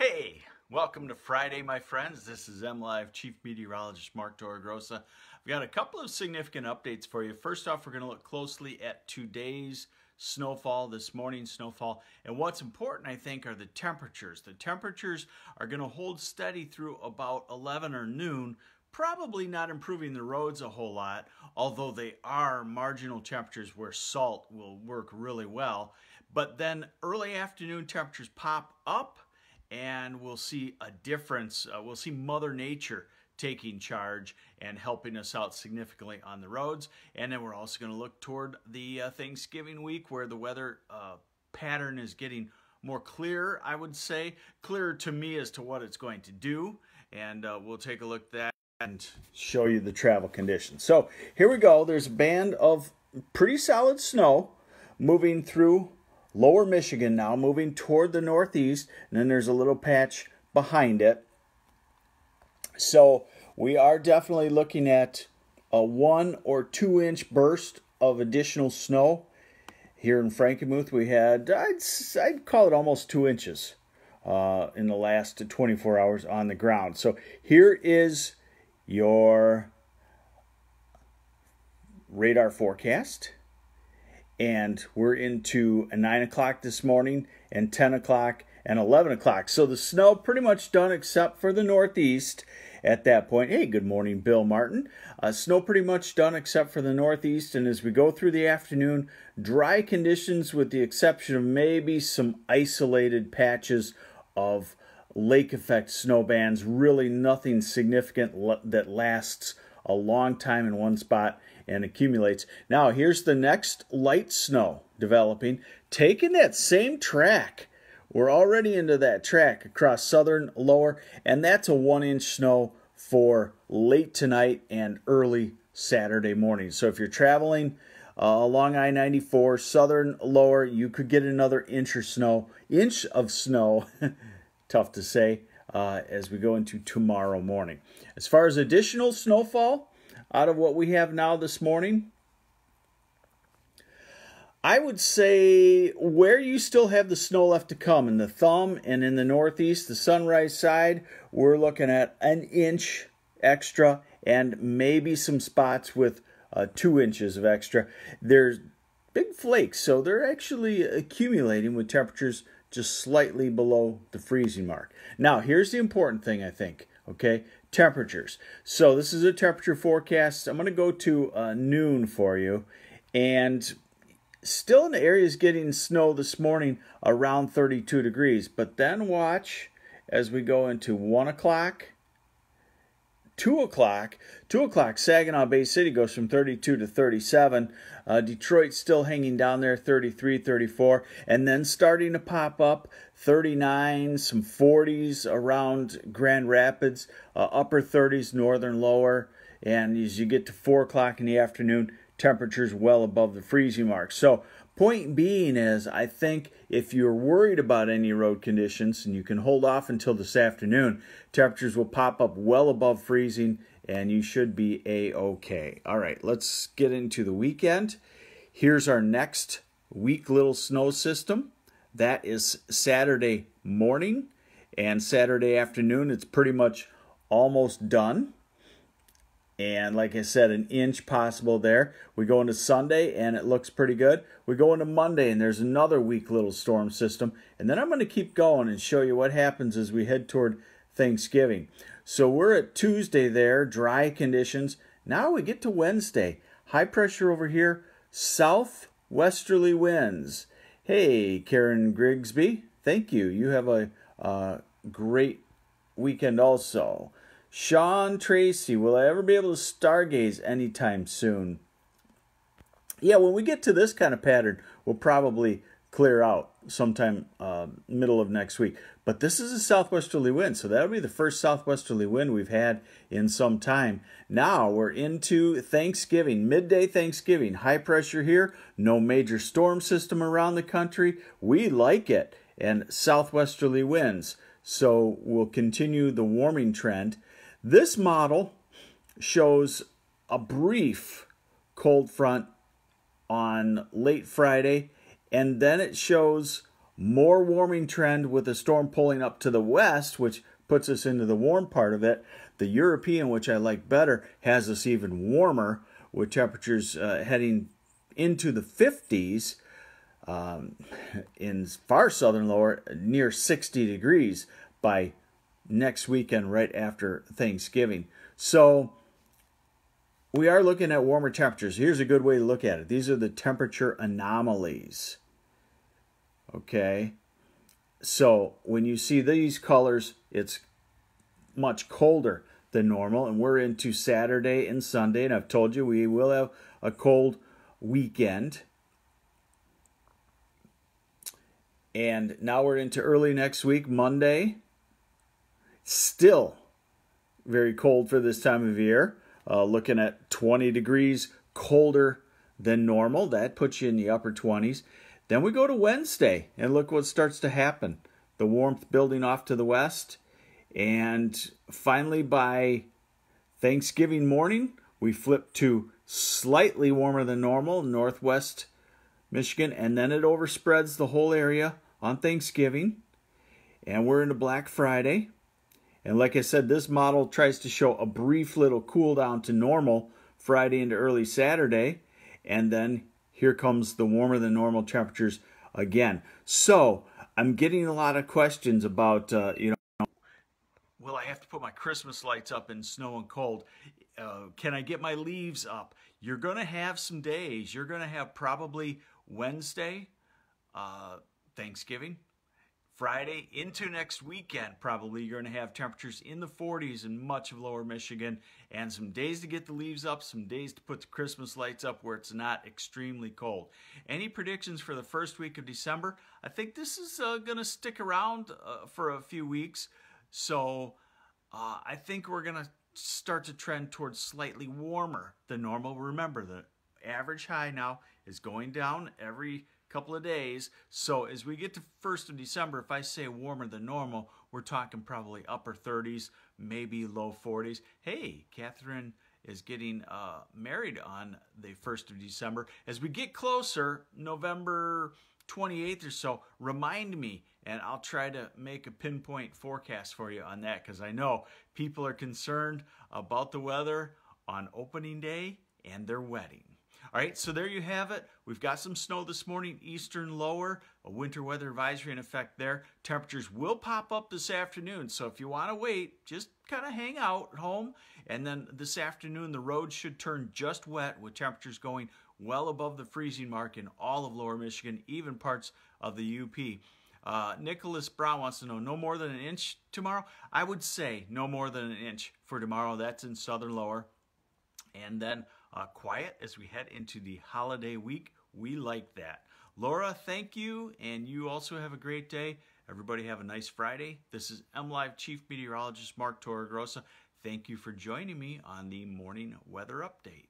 Hey, welcome to Friday, my friends. This is MLive Chief Meteorologist Mark Torregrossa. I've got a couple of significant updates for you. First off, we're going to look closely at today's snowfall, this morning's snowfall. And what's important, I think, are the temperatures. The temperatures are going to hold steady through about 11 or noon, probably not improving the roads a whole lot, although they are marginal temperatures where salt will work really well. But then early afternoon temperatures pop up, and we'll see a difference. We'll see Mother Nature taking charge and helping us out significantly on the roads. And then we're also going to look toward the Thanksgiving week, where the weather pattern is getting more clear, I would say. Clearer to me as to what it's going to do. And we'll take a look at that and show you the travel conditions. So here we go. There's a band of pretty solid snow moving through Lower Michigan now, moving toward the northeast, and then there's a little patch behind it. So we are definitely looking at a 1 or 2 inch burst of additional snow. Here in Frankenmuth, we had, I'd call it almost 2 inches in the last 24 hours on the ground. So here is your radar forecast. And we're into 9 o'clock this morning and 10 o'clock and 11 o'clock. So the snow pretty much done except for the northeast at that point. Hey, good morning, Bill Martin. Snow pretty much done except for the northeast. And as we go through the afternoon, dry conditions with the exception of maybe some isolated patches of lake effect snow bands. Really nothing significant that lasts a long time in one spot and accumulates. Now here's the next light snow developing, taking that same track. We're already into that track across southern lower, and that's a 1 inch snow for late tonight and early Saturday morning. So if you're traveling along I-94 southern lower, you could get another inch of snow tough to say, as we go into tomorrow morning. As far as additional snowfall out of what we have now this morning, I would say where you still have the snow left to come, in the thumb and in the northeast, the Sunrise side, we're looking at 1 inch extra and maybe some spots with 2 inches of extra. There's big flakes, so they're actually accumulating with temperatures just slightly below the freezing mark. Now, here's the important thing, I think, okay? Temperatures. So this is a temperature forecast. I'm going to go to noon for you. And still in the areas getting snow this morning around 32 degrees. But then watch as we go into 1 o'clock, 2 o'clock. 2 o'clock, Saginaw Bay City goes from 32 to 37. Detroit still hanging down there, 33, 34. And then starting to pop up, 39, some 40s around Grand Rapids, upper 30s, northern lower. And as you get to 4 o'clock in the afternoon, temperatures well above the freezing mark. So point being is, I think if you're worried about any road conditions, and you can hold off until this afternoon, temperatures will pop up well above freezing, and you should be A-okay. All right, let's get into the weekend. Here's our next weak little snow system. That is Saturday morning and Saturday afternoon. It's pretty much almost done. And like I said, 1 inch possible there. We go into Sunday, and it looks pretty good. We go into Monday, and there's another weak little storm system. And then I'm going to keep going and show you what happens as we head toward Thanksgiving. So we're at Tuesday there, dry conditions. Now we get to Wednesday. High pressure over here, southwesterly winds. Hey, Karen Grigsby, thank you. You have a great weekend also. Sean Tracy, will I ever be able to stargaze anytime soon? Yeah, when we get to this kind of pattern, we'll probably clear out sometime middle of next week. But this is a southwesterly wind, so that'll be the first southwesterly wind we've had in some time. Now we're into Thanksgiving, midday Thanksgiving. High pressure here, no major storm system around the country. We like it, and southwesterly winds. So we'll continue the warming trend. This model shows a brief cold front on late Friday, and then it shows more warming trend with the storm pulling up to the west, which puts us into the warm part of it. The European, which I like better, has us even warmer with temperatures heading into the 50s. In far southern lower, near 60 degrees by next weekend right after Thanksgiving. So we are looking at warmer temperatures. Here's a good way to look at it. These are the temperature anomalies. Okay, so when you see these colors, it's much colder than normal, and we're into Saturday and Sunday, and I've told you we will have a cold weekend. And now we're into early next week, Monday. Still very cold for this time of year. Looking at 20 degrees colder than normal. That puts you in the upper 20s. Then we go to Wednesday, and look what starts to happen. The warmth building off to the west. And finally, by Thanksgiving morning, we flip to slightly warmer than normal, northwest Michigan, and then it overspreads the whole area on Thanksgiving. And we're into Black Friday. And like I said, this model tries to show a brief little cool down to normal Friday into early Saturday. And then here comes the warmer than normal temperatures again. So I'm getting a lot of questions about, will I have to put my Christmas lights up in snow and cold? Can I get my leaves up? You're going to have some days. You're going to have probably Wednesday, Thanksgiving, Friday into next weekend. Probably you're going to have temperatures in the 40s in much of lower Michigan, and some days to get the leaves up, some days to put the Christmas lights up where it's not extremely cold. Any predictions for the first week of December? I think this is going to stick around for a few weeks. So I think we're going to start to trend towards slightly warmer than normal. Remember, the average high now is going down every couple of days. So as we get to 1st of December, if I say warmer than normal, we're talking probably upper 30s, maybe low 40s. Hey, Catherine is getting married on the 1st of December. As we get closer, November 28th or so, remind me, and I'll try to make a pinpoint forecast for you on that, because I know people are concerned about the weather on opening day and their wedding. All right, so there you have it. We've got some snow this morning, eastern lower, a winter weather advisory in effect there. Temperatures will pop up this afternoon, so if you want to wait, just kind of hang out at home. And then this afternoon, the roads should turn just wet with temperatures going well above the freezing mark in all of lower Michigan, even parts of the UP. Nicholas Brown wants to know, no more than an inch tomorrow? I would say no more than an inch for tomorrow. That's in southern lower. And then quiet as we head into the holiday week. We like that. Laura, thank you, and you also have a great day. Everybody have a nice Friday. This is MLive Chief Meteorologist Mark Torregrossa. Thank you for joining me on the Morning Weather Update.